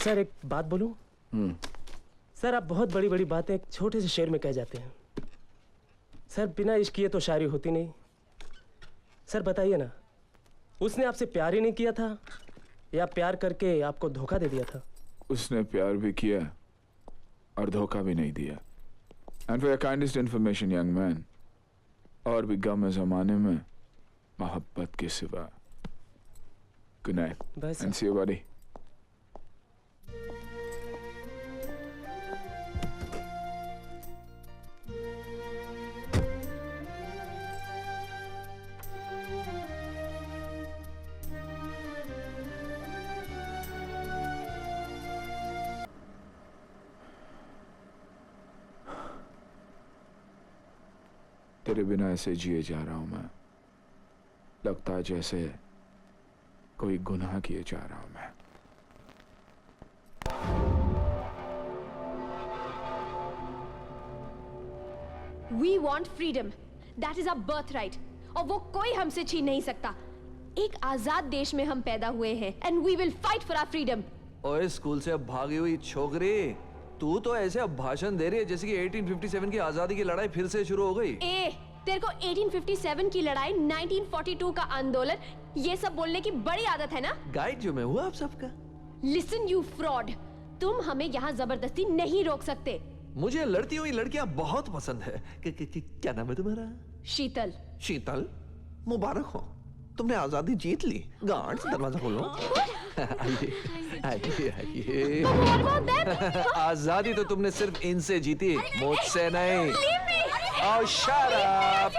Sir एक बात बोलूं? सर आप बहुत बड़ी बड़ी बातें एक छोटे से शेर में कह जाते हैं। सर बिना इश्क किए तो शायरी होती नहीं। सर बताइए ना, उसने आपसे प्यार ही नहीं किया था या प्यार करके आपको धोखा दे दिया था? उसने प्यार भी किया और धोखा भी नहीं दिया। And for your kindest information young man, और भी गम है जमाने में मोहब्बत के सिवा। Good night and see you buddy. तेरे बिना ऐसे जिए जा रहा हूं मैं, लगता है जैसे कोई गुनाह किए जा रहा हूं मैं। We want freedom. That is our birthright. और वो कोई हमसे छीन नहीं सकता। एक आजाद देश में हम पैदा हुए हैं and we will fight for our freedom. ओए स्कूल से अब भागी हुई छोकरी, तू तो ऐसे अब भाषण दे रही है जैसे कि 1857 की आजादी की लड़ाई फिर से शुरू हो गई। तेरे को 1857 की लड़ाई, 1942 का आंदोलन, ये सब बोलने की बड़ी आदत है ना? गाइड जो मैं हुआ आप सबका। Listen you fraud, तुम हमें यहाँ जबरदस्ती नहीं रोक सकते। मुझे लड़ती हुई लड़कियां बहुत पसंद है। क्या नाम है तुम्हारा? शीतल। शीतल, मुबारक हो, तुमने आजादी जीत ली। गार्ड दरवाजा खोलो। आइए आइए। आजादी तो तुमने सिर्फ इनसे जीती, मुझसे नहीं। Oh, shut up!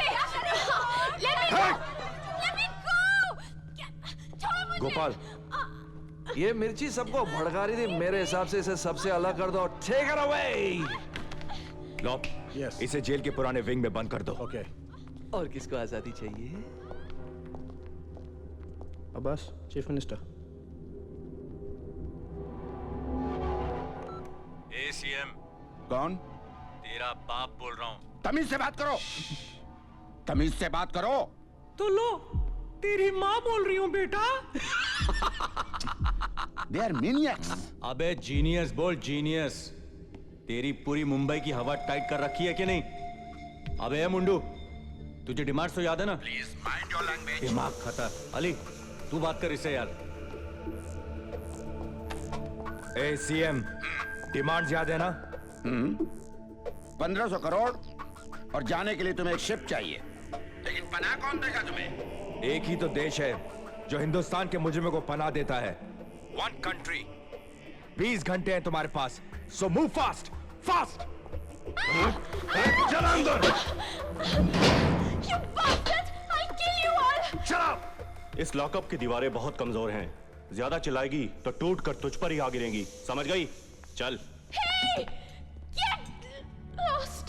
गोपाल, ये मिर्ची सबको भड़का रही थी। मेरे हिसाब से इसे सबसे अलग कर दो। Take her away! लो, इसे जेल के पुराने विंग में बंद कर दो। ओके। और किसको आजादी चाहिए? Abbas, chief minister. ACM। कौन? तेरा बाप बोल रहा हूँ। तमीज से बात करो। तमीज से बात करो। तो लो, तेरी माँ बोल रही हूँ बेटा। They are maniacs. अबे जीनियस बोल, जीनियस। तेरी पूरी मुंबई की हवा टाइट कर रखी है कि नहीं? अबे मुंडू, तुझे डिमांड तो याद है ना? Please mind your language. दिमाग खतर। अली, तू बात कर इससे यार। ACM, डिमांड याद है ना? 1500 करोड़ और जाने के लिए तुम्हें एक शिप चाहिए, लेकिन पनाह कौन देगा तुम्हें? एक ही तो देश है जो हिंदुस्तान के मुजरिमों को पनाह देता है। One country. 20 घंटे हैं तुम्हारे पास, सो मूव फास्ट, फास्ट। चल अंदर। You bastard! I'll kill you all! चलो। इस लॉकअप की दीवारें बहुत कमजोर हैं। ज्यादा चिल्लाएगी तो टूट कर तुझ पर ही आ गिरेंगी। समझ गई? चल। Hey! Get lost!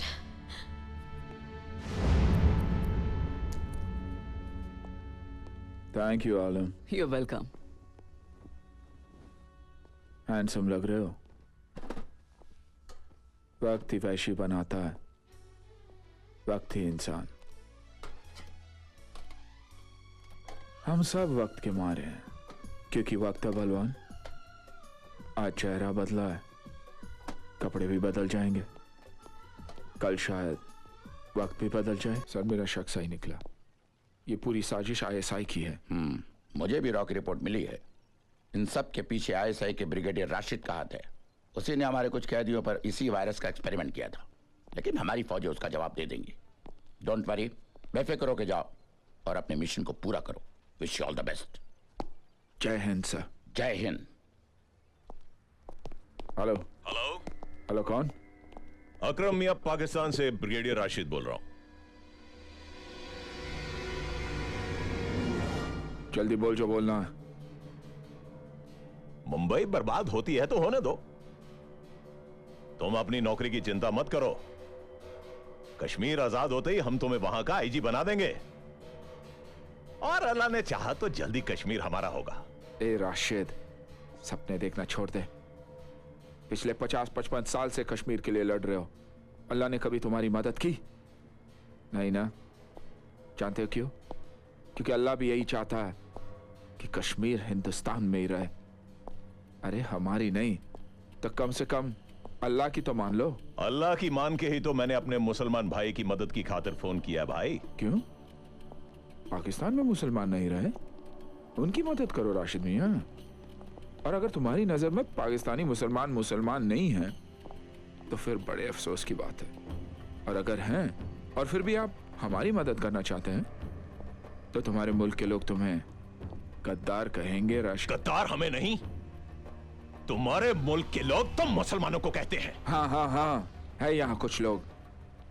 Thank you Alam. You're welcome. Handsome लग रहे हो। वक्त ही वैशी बनाता है, वक्त ही इंसान। हम सब वक्त के मारे हैं, क्योंकि वक्त है बलवान। आज चेहरा बदला है, कपड़े भी बदल जाएंगे, कल शायद वक्त भी बदल जाए। सर मेरा शक सही निकला, ये पूरी साजिश ISI की है। मुझे भी रॉ की रिपोर्ट मिली है। इन सब के पीछे ISI के ब्रिगेडियर राशिद का हाथ है। उसी ने हमारे कुछ कैदियों पर इसी वायरस का एक्सपेरिमेंट किया था, लेकिन हमारी फौजें उसका जवाब दे देंगी। डोंट वरी, बेफिक्र होके जाओ और अपने मिशन को पूरा करो। Wish you all the best. जय हिंद सर। जय हिंद। हेलो। हेलो। हेलो, कौन? अकरम मियां, पाकिस्तान से ब्रिगेडियर राशिद बोल रहा हूं। जल्दी बोल जो बोलना है। मुंबई बर्बाद होती है तो होने दो, तुम अपनी नौकरी की चिंता मत करो। कश्मीर आजाद होते ही हम तुम्हें वहां का IG बना देंगे, और अल्लाह ने चाहा तो जल्दी कश्मीर हमारा होगा। ए राशिद, सपने देखना छोड़ दे। पिछले 50-55 साल से कश्मीर के लिए लड़ रहे हो, अल्लाह ने कभी तुम्हारी मदद की? नहीं ना? जानते हो क्यों? क्योंकि अल्लाह भी यही चाहता है कि कश्मीर हिंदुस्तान में ही रहे। अरे हमारी नहीं, तो कम से कम अल्लाह की तो मान लो। अल्लाह की मान के ही तो मैंने अपने मुसलमान भाई की मदद की खातिर फोन किया भाई। क्यों? पाकिस्तान में मुसलमान नहीं रहे, उनकी मदद करो राशिद मियां। और अगर तुम्हारी नजर में पाकिस्तानी मुसलमान मुसलमान नहीं है तो फिर बड़े अफसोस की बात है। और अगर हैं और फिर भी आप हमारी मदद करना चाहते हैं तो तुम्हारे मुल्क के लोग तुम्हें गद्दार कहेंगे। राशिद, गद्दार हमें नहीं, तुम्हारे मुल्क के लोग तुम मुसलमानों को कहते हैं। हाँ हाँ हाँ, है यहाँ कुछ लोग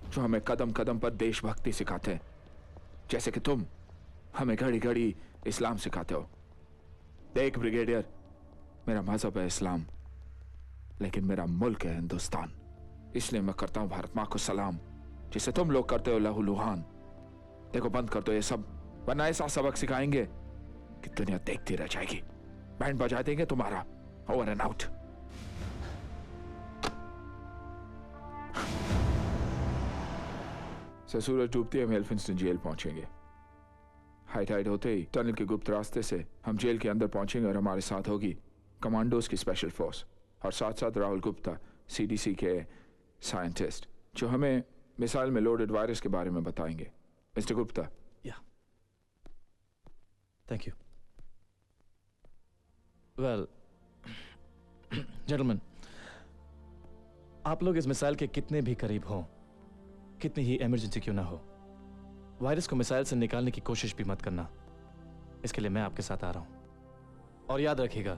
जो हमें कदम कदम पर देशभक्ति सिखाते हैं, जैसे कि तुम हमें घड़ी घड़ी इस्लाम सिखाते हो। देख ब्रिगेडियर, मेरा मजहब है इस्लाम, लेकिन मेरा मुल्क है हिंदुस्तान। इसलिए मैं करता हूं भारत माँ को सलाम, जिसे तुम लोग करते हो लहू लुहान। देखो बंद कर दो ये सब, वरना ऐसा सबक सिखाएंगे कि दुनिया देखती रह जाएगी। बैंड बजा देंगे तुम्हारा। Over and out. सूरज डूबते हम एल्फिंस्टन जेल पहुंचेंगे। हाई टाइड होते ही टनल के गुप्त रास्ते से हम जेल के अंदर पहुंचेंगे और हमारे साथ होगी कमांडोज की स्पेशल फोर्स और साथ साथ राहुल गुप्ता, सीडीसी के साइंटिस्ट, जो हमें मिसाइल में लोडेड वायरस के बारे में बताएंगे। Mister Gupta. Thank you. Well gentleman, आप लोग इस मिसाइल के कितने भी करीब हो, कितनी ही इमरजेंसी क्यों ना हो, वायरस को मिसाइल से निकालने की कोशिश भी मत करना। इसके लिए मैं आपके साथ आ रहा हूं। और याद रखिएगा,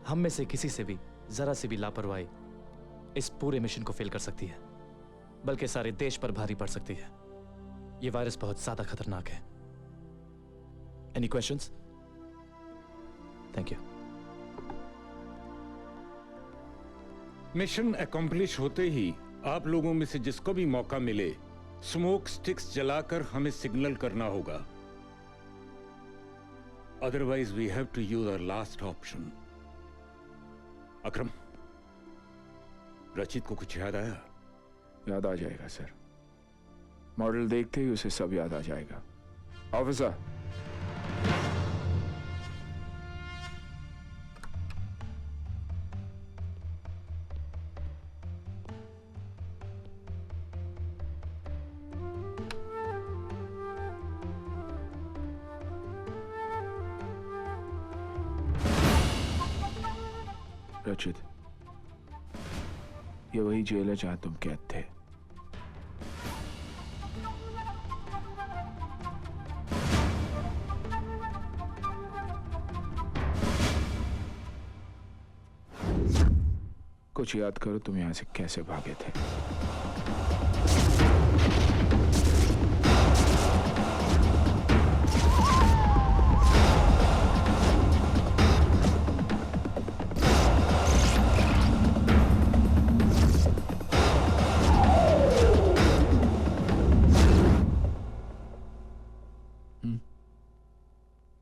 हम में से किसी से भी जरा सी भी लापरवाही इस पूरे मिशन को फेल कर सकती है, बल्कि सारे देश पर भारी पड़ सकती है। यह वायरस बहुत ज्यादा खतरनाक है। Any questions? Thank you. Mission accomplish होते ही आप लोगों में से जिसको भी मौका मिले स्मोक स्टिक्स जलाकर हमें सिग्नल करना होगा। Otherwise we have to use our last option. Akram, Rachit को कुछ याद आया? याद आ जाएगा सर, मॉडल देखते ही उसे सब याद आ जाएगा। ऑफिसर। रचित, ये वही जेल है जहां तुम कैद थे। कुछ याद करो, तुम यहां से कैसे भागे थे?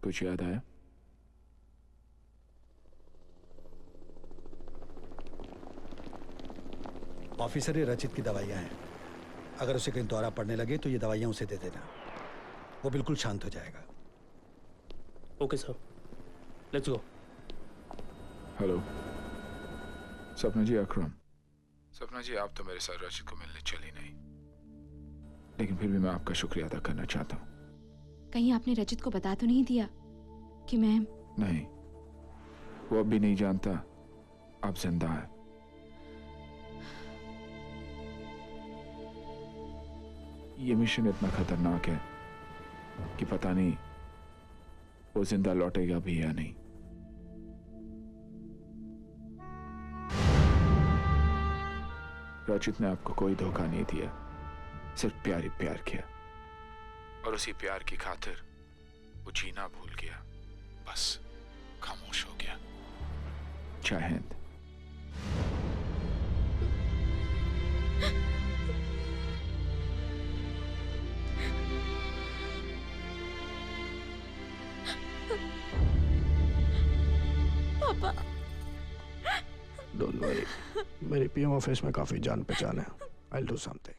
कुछ याद आया? ऑफिसर, ये रचित की दवाइयां हैं। अगर उसे कहीं दौरा पड़ने लगे तो ये दवाइयां उसे दे देना, वो बिल्कुल शांत हो जाएगा। Okay sir, let's go. Hello सपना जी। अकरम। सपना जी, आप तो मेरे साथ रचित को मिलने चली नहीं, लेकिन फिर भी मैं आपका शुक्रिया अदा करना चाहता हूँ। कहीं आपने रचित को बता तो नहीं दिया कि मैं? नहीं, वो अब भी नहीं जानता आप जिंदा है। ये मिशन इतना खतरनाक है कि पता नहीं वो जिंदा लौटेगा भी या नहीं। रचित ने आपको कोई धोखा नहीं दिया, सिर्फ प्यार ही प्यार किया, और उसी प्यार की खातिर वो जीना भूल गया, बस खामोश हो गया। जय हिंद। पापा। डोंट वरी, मेरी पीएम ऑफिस में काफी जान पहचान है। I will do something.